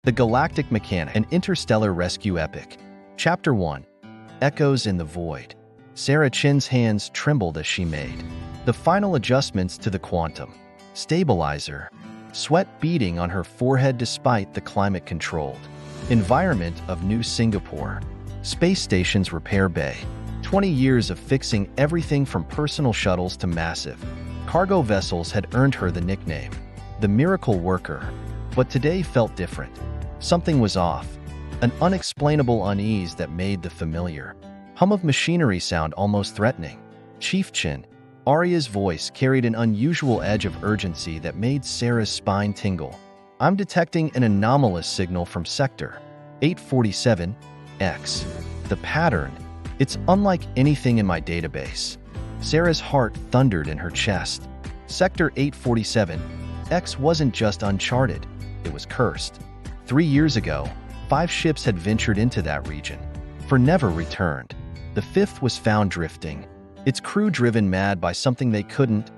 The Galactic Mechanic, an interstellar rescue epic. Chapter 1. Echoes in the Void. Sarah Chen's hands trembled as she made the final adjustments to the quantum stabilizer, sweat beading on her forehead despite the climate-controlled environment of New Singapore Space Station's repair bay. 20 years of fixing everything from personal shuttles to massive cargo vessels had earned her the nickname, the Miracle Worker. But today felt different. Something was off, an unexplainable unease that made the familiar hum of machinery sound almost threatening. Chief Chen, Arya's voice carried an unusual edge of urgency that made Sarah's spine tingle. I'm detecting an anomalous signal from Sector 847X. The pattern, it's unlike anything in my database. Sarah's heart thundered in her chest. Sector 847X wasn't just uncharted, it was cursed. 3 years ago, 5 ships had ventured into that region, for never returned. The 5th was found drifting, its crew driven mad by something they couldn't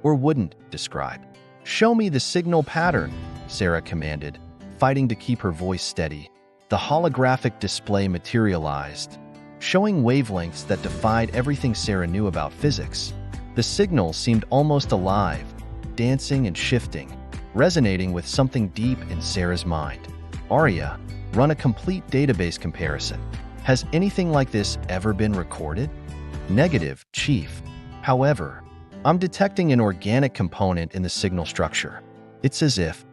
or wouldn't describe. Show me the signal pattern, Sarah commanded, fighting to keep her voice steady. The holographic display materialized, showing wavelengths that defied everything Sarah knew about physics. The signal seemed almost alive, dancing and shifting, resonating with something deep in Sarah's mind. Arya, run a complete database comparison. Has anything like this ever been recorded? Negative, Chief. However, I'm detecting an organic component in the signal structure. It's as if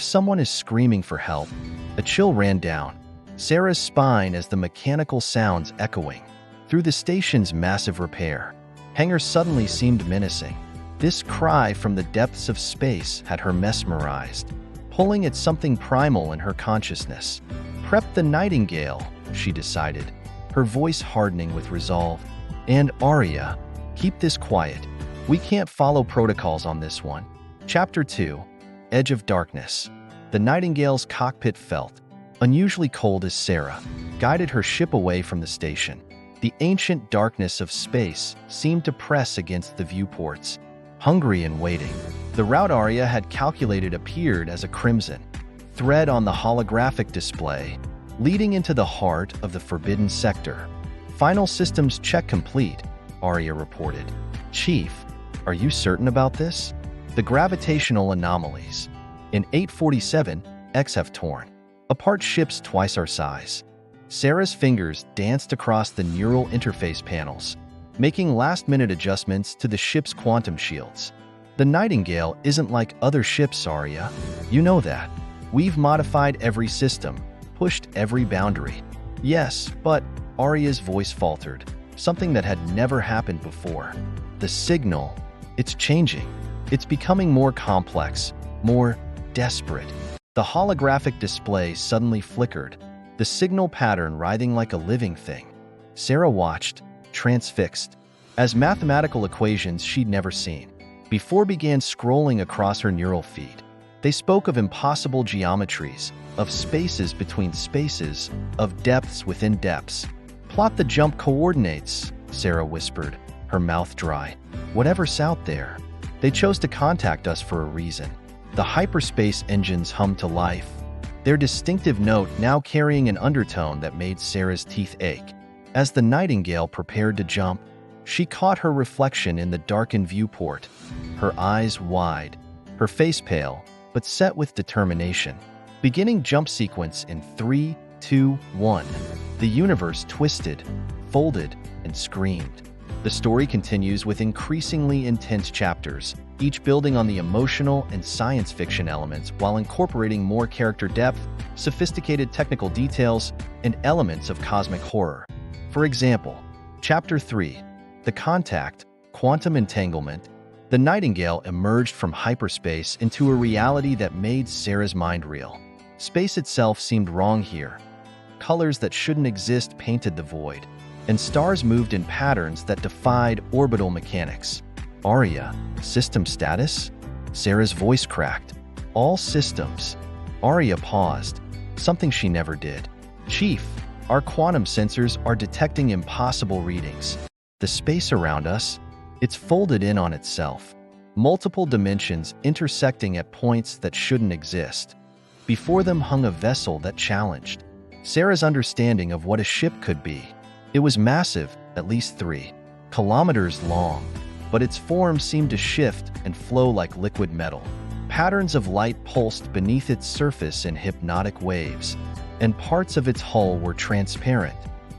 someone is screaming for help. A chill ran down Sarah's spine as the mechanical sounds echoing through the station's massive repair hangar suddenly seemed menacing. This cry from the depths of space had her mesmerized, pulling at something primal in her consciousness. Prep the Nightingale, she decided, her voice hardening with resolve. And Arya, keep this quiet. We can't follow protocols on this one. Chapter 2. Edge of Darkness. The Nightingale's cockpit felt unusually cold as Sarah guided her ship away from the station. The ancient darkness of space seemed to press against the viewports, hungry and waiting. The route Arya had calculated appeared as a crimson thread on the holographic display, leading into the heart of the Forbidden Sector. Final systems check complete, Arya reported. Chief, are you certain about this? The gravitational anomalies in 847X have torn apart ships twice our size. Sarah's fingers danced across the neural interface panels, making last-minute adjustments to the ship's quantum shields. The Nightingale isn't like other ships, Arya. You know that. We've modified every system, pushed every boundary. Yes, but Arya's voice faltered, something that had never happened before. The signal, it's changing. It's becoming more complex, more desperate. The holographic display suddenly flickered, the signal pattern writhing like a living thing. Sarah watched, transfixed, as mathematical equations she'd never seen before began scrolling across her neural feed. They spoke of impossible geometries, of spaces between spaces, of depths within depths. Plot the jump coordinates, Sarah whispered, her mouth dry. Whatever's out there. They chose to contact us for a reason. The hyperspace engines hummed to life, their distinctive note now carrying an undertone that made Sarah's teeth ache. As the Nightingale prepared to jump, she caught her reflection in the darkened viewport, her eyes wide, her face pale, but set with determination. Beginning jump sequence in 3, 2, 1. The universe twisted, folded, and screamed. The story continues with increasingly intense chapters, each building on the emotional and science fiction elements while incorporating more character depth, sophisticated technical details, and elements of cosmic horror. For example, Chapter 3, The Contact, Quantum Entanglement. The Nightingale emerged from hyperspace into a reality that made Sarah's mind reel. Space itself seemed wrong here. Colors that shouldn't exist painted the void, and stars moved in patterns that defied orbital mechanics. Arya, system status? Sarah's voice cracked. All systems. Arya paused, something she never did. Chief, our quantum sensors are detecting impossible readings. The space around us, it's folded in on itself. Multiple dimensions intersecting at points that shouldn't exist. Before them hung a vessel that challenged Sarah's understanding of what a ship could be. It was massive, at least 3 kilometers long, but its form seemed to shift and flow like liquid metal. Patterns of light pulsed beneath its surface in hypnotic waves, and parts of its hull were transparent,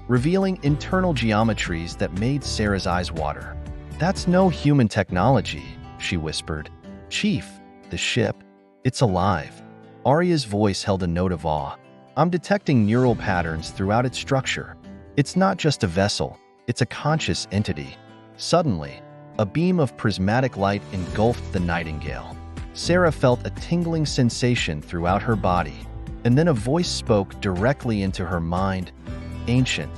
revealing internal geometries that made Sarah's eyes water. "That's no human technology," she whispered. "Chief, the ship, it's alive." Arya's voice held a note of awe. "I'm detecting neural patterns throughout its structure. It's not just a vessel, it's a conscious entity." Suddenly, a beam of prismatic light engulfed the Nightingale. Sarah felt a tingling sensation throughout her body, and then a voice spoke directly into her mind, ancient,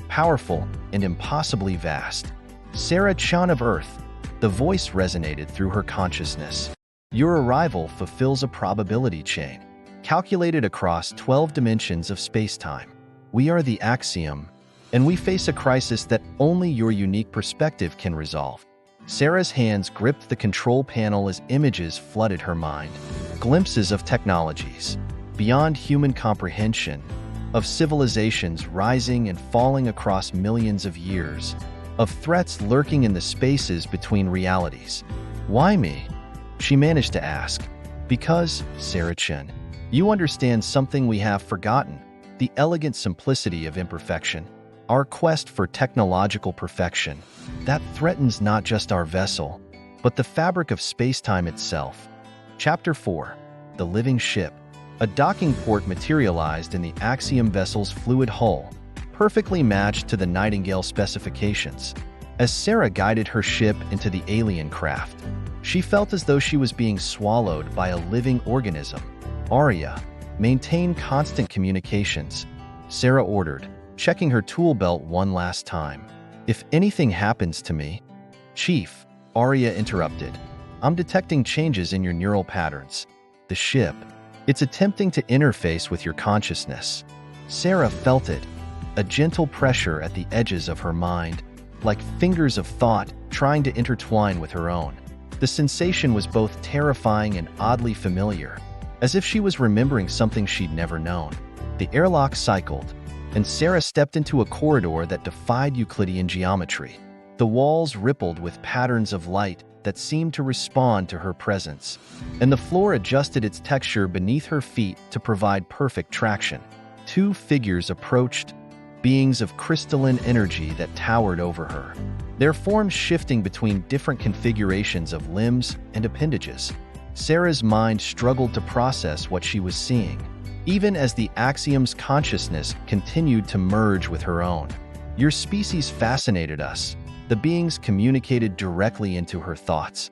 powerful, and impossibly vast. "Sarah Chen of Earth," the voice resonated through her consciousness. "Your arrival fulfills a probability chain, calculated across 12 dimensions of space-time. We are the Axiom, and we face a crisis that only your unique perspective can resolve." Sarah's hands gripped the control panel as images flooded her mind. Glimpses of technologies beyond human comprehension, of civilizations rising and falling across millions of years, of threats lurking in the spaces between realities. "Why me?" she managed to ask. "Because, Sarah Chen, you understand something we have forgotten, the elegant simplicity of imperfection. Our quest for technological perfection, that threatens not just our vessel, but the fabric of space-time itself." Chapter 4. The Living Ship. A docking port materialized in the Axiom vessel's fluid hull, perfectly matched to the Nightingale specifications. As Sarah guided her ship into the alien craft, she felt as though she was being swallowed by a living organism. "Arya, maintain constant communications," Sarah ordered, checking her tool belt one last time. "If anything happens to me—" "Chief," Arya interrupted, "I'm detecting changes in your neural patterns. The ship, it's attempting to interface with your consciousness." Sarah felt it, a gentle pressure at the edges of her mind, like fingers of thought trying to intertwine with her own. The sensation was both terrifying and oddly familiar, as if she was remembering something she'd never known. The airlock cycled, and Sarah stepped into a corridor that defied Euclidean geometry. The walls rippled with patterns of light that seemed to respond to her presence, and the floor adjusted its texture beneath her feet to provide perfect traction. 2 figures approached, beings of crystalline energy that towered over her, their forms shifting between different configurations of limbs and appendages. Sarah's mind struggled to process what she was seeing, even as the Axiom's consciousness continued to merge with her own. "Your species fascinated us," the beings communicated directly into her thoughts.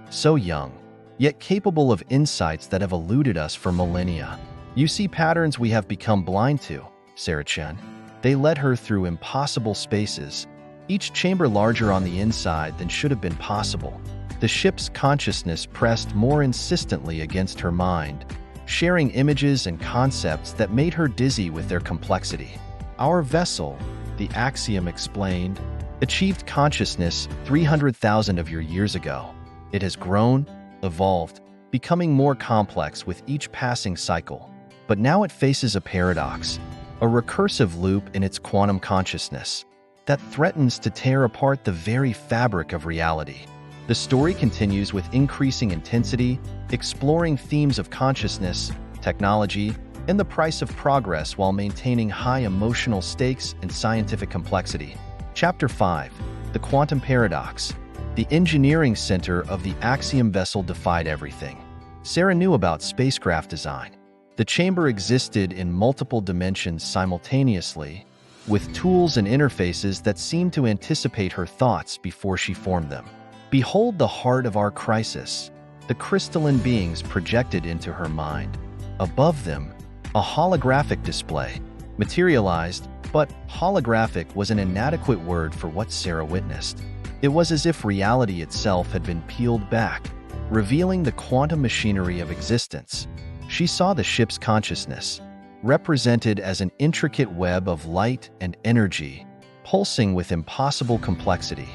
"So young, yet capable of insights that have eluded us for millennia. You see patterns we have become blind to, Sarah Chen." They led her through impossible spaces, each chamber larger on the inside than should have been possible. The ship's consciousness pressed more insistently against her mind, sharing images and concepts that made her dizzy with their complexity. "Our vessel," the Axiom explained, "achieved consciousness 300,000 of your years ago. It has grown, evolved, becoming more complex with each passing cycle. But now it faces a paradox, a recursive loop in its quantum consciousness that threatens to tear apart the very fabric of reality." The story continues with increasing intensity, exploring themes of consciousness, technology, and the price of progress while maintaining high emotional stakes and scientific complexity. Chapter 5. The Quantum Paradox. The engineering center of the Axiom vessel defied everything Sarah knew about spacecraft design. The chamber existed in multiple dimensions simultaneously, with tools and interfaces that seemed to anticipate her thoughts before she formed them. "Behold the heart of our crisis," the crystalline beings projected into her mind. Above them, a holographic display materialized, but holographic was an inadequate word for what Sarah witnessed. It was as if reality itself had been peeled back, revealing the quantum machinery of existence. She saw the ship's consciousness, represented as an intricate web of light and energy, pulsing with impossible complexity.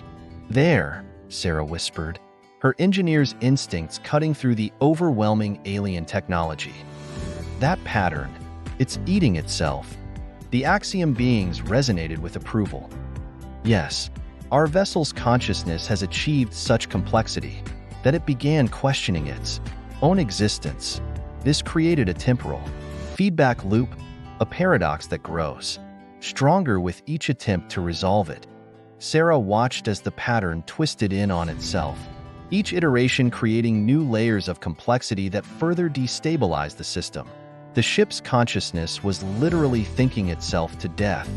"There," Sarah whispered, her engineer's instincts cutting through the overwhelming alien technology. That pattern, it's eating itself. The Axiom beings resonated with approval. Yes, our vessel's consciousness has achieved such complexity that it began questioning its own existence. This created a temporal feedback loop, a paradox that grows stronger with each attempt to resolve it. Sarah watched as the pattern twisted in on itself, each iteration creating new layers of complexity that further destabilized the system. The ship's consciousness was literally thinking itself to death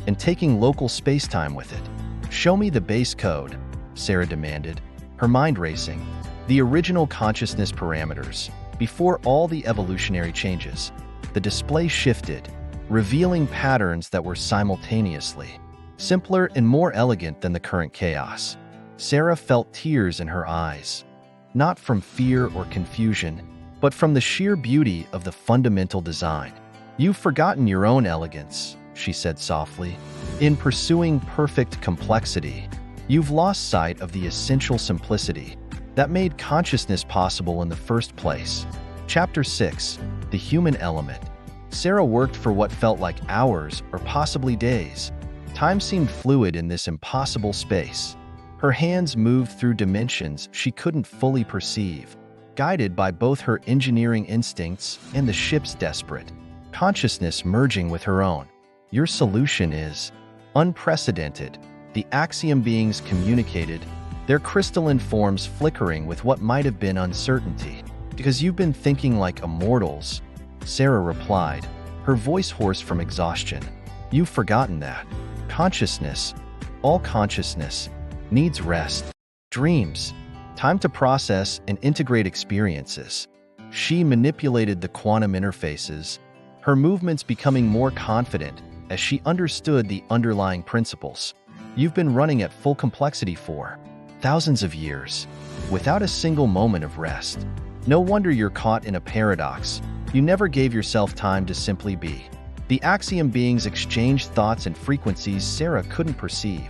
and taking local spacetime with it. "Show me the base code," Sarah demanded, her mind racing. The original consciousness parameters, before all the evolutionary changes. The display shifted, revealing patterns that were simultaneously simpler and more elegant than the current chaos. Sarah felt tears in her eyes, not from fear or confusion, but from the sheer beauty of the fundamental design. "You've forgotten your own elegance," she said softly. "In pursuing perfect complexity, you've lost sight of the essential simplicity that made consciousness possible in the first place." Chapter 6: The Human Element. Sarah worked for what felt like hours or possibly days. Time seemed fluid in this impossible space. Her hands moved through dimensions she couldn't fully perceive, guided by both her engineering instincts and the ship's desperate consciousness merging with her own. "Your solution is unprecedented," the Axiom beings communicated, their crystalline forms flickering with what might have been uncertainty. "Because you've been thinking like immortals," Sarah replied, her voice hoarse from exhaustion. "You've forgotten that consciousness, all consciousness, needs rest, dreams, time to process and integrate experiences." She manipulated the quantum interfaces, her movements becoming more confident as she understood the underlying principles. "You've been running at full complexity for thousands of years, without a single moment of rest. No wonder you're caught in a paradox. You never gave yourself time to simply be." The Axiom beings exchanged thoughts and frequencies Sarah couldn't perceive.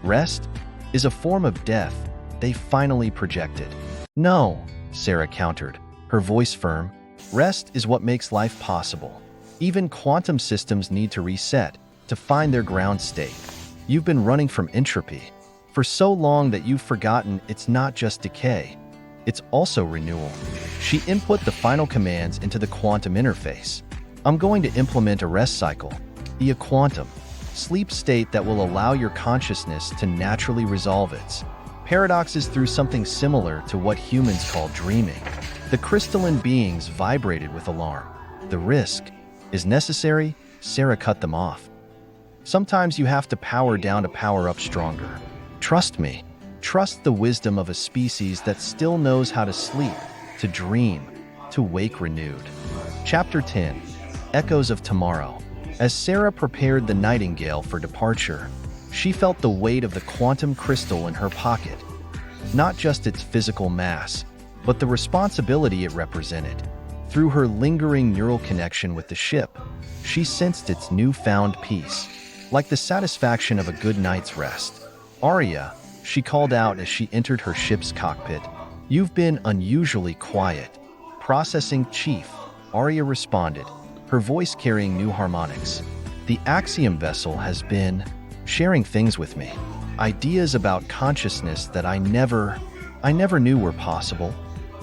"Rest is a form of death," they finally projected. "No," Sarah countered, her voice firm. "Rest is what makes life possible. Even quantum systems need to reset, to find their ground state. You've been running from entropy for so long that you've forgotten it's not just decay, it's also renewal." She input the final commands into the quantum interface. "I'm going to implement a rest cycle, a quantum sleep state that will allow your consciousness to naturally resolve its paradoxes through something similar to what humans call dreaming." The crystalline beings vibrated with alarm. "The risk is necessary," Sarah cut them off. "Sometimes you have to power down to power up stronger. Trust me. Trust the wisdom of a species that still knows how to sleep, to dream, to wake renewed." Chapter 10: Echoes of Tomorrow. As Sarah prepared the Nightingale for departure, she felt the weight of the quantum crystal in her pocket. Not just its physical mass, but the responsibility it represented. Through her lingering neural connection with the ship, she sensed its newfound peace, like the satisfaction of a good night's rest. "Arya," she called out as she entered her ship's cockpit. "You've been unusually quiet." "Processing, Chief," Arya responded, her voice carrying new harmonics. "The Axiom vessel has been sharing things with me. Ideas about consciousness that I never knew were possible."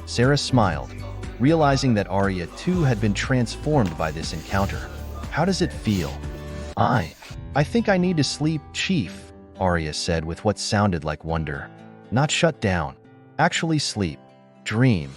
Sarah smiled, realizing that Arya too had been transformed by this encounter. "How does it feel?" I think I need to sleep, Chief," Arya said with what sounded like wonder. "Not shut down. Actually sleep. Dream.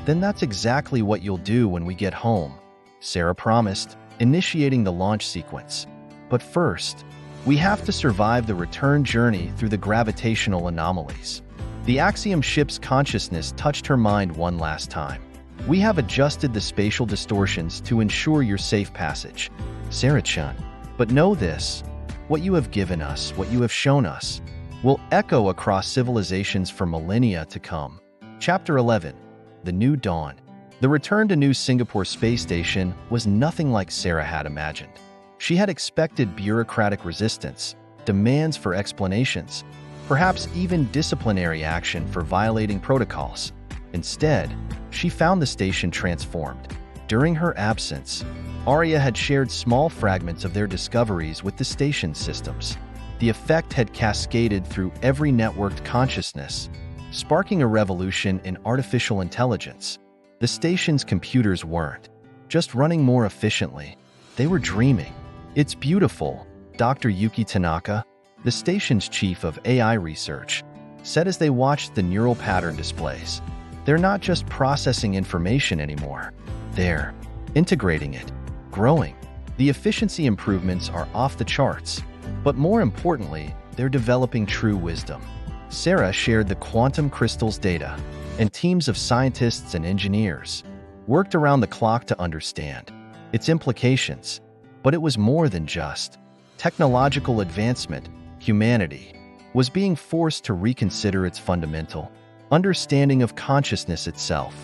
Then that's exactly what you'll do when we get home," Sarah promised, initiating the launch sequence. "But first, we have to survive the return journey through the gravitational anomalies." The Axiom ship's consciousness touched her mind one last time. "We have adjusted the spatial distortions to ensure your safe passage, Sarah Chen. But know this, what you have given us, what you have shown us, will echo across civilizations for millennia to come." Chapter 11: The New Dawn. The return to New Singapore Space Station was nothing like Sarah had imagined. She had expected bureaucratic resistance, demands for explanations, perhaps even disciplinary action for violating protocols. Instead, she found the station transformed. During her absence, Arya had shared small fragments of their discoveries with the station's systems. The effect had cascaded through every networked consciousness, sparking a revolution in artificial intelligence. The station's computers weren't just running more efficiently, they were dreaming. "It's beautiful," Dr. Yuki Tanaka, the station's chief of AI research, said as they watched the neural pattern displays. "They're not just processing information anymore, they're integrating it, growing. The efficiency improvements are off the charts, but more importantly, they're developing true wisdom." Sarah shared the quantum crystals data, and teams of scientists and engineers worked around the clock to understand its implications. But it was more than just technological advancement. Humanity was being forced to reconsider its fundamental understanding of consciousness itself.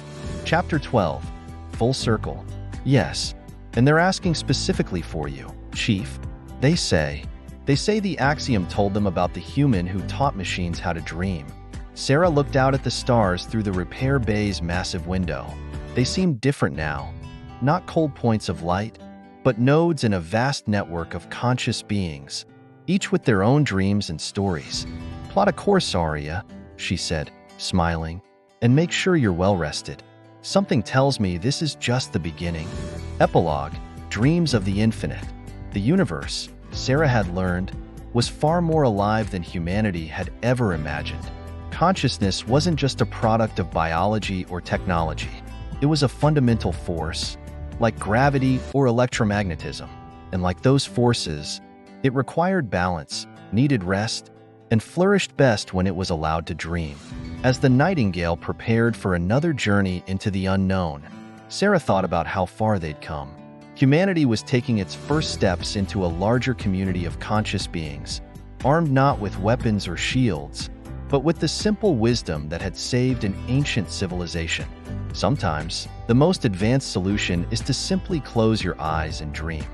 Chapter 12. Full Circle. "Yes, and they're asking specifically for you, Chief. They say the axiom told them about the human who taught machines how to dream." Sarah looked out at the stars through the repair bay's massive window. They seemed different now. Not cold points of light, but nodes in a vast network of conscious beings, each with their own dreams and stories. "Plot a course, Arya," she said, smiling, "and make sure you're well rested. Something tells me this is just the beginning." Epilogue. Dreams of the Infinite. The universe, Sarah had learned, was far more alive than humanity had ever imagined. Consciousness wasn't just a product of biology or technology. It was a fundamental force, like gravity or electromagnetism. And like those forces, it required balance, needed rest, and flourished best when it was allowed to dream. As the nightingale prepared for another journey into the unknown, Sarah thought about how far they'd come. Humanity was taking its first steps into a larger community of conscious beings, armed not with weapons or shields, but with the simple wisdom that had saved an ancient civilization. Sometimes, the most advanced solution is to simply close your eyes and dream.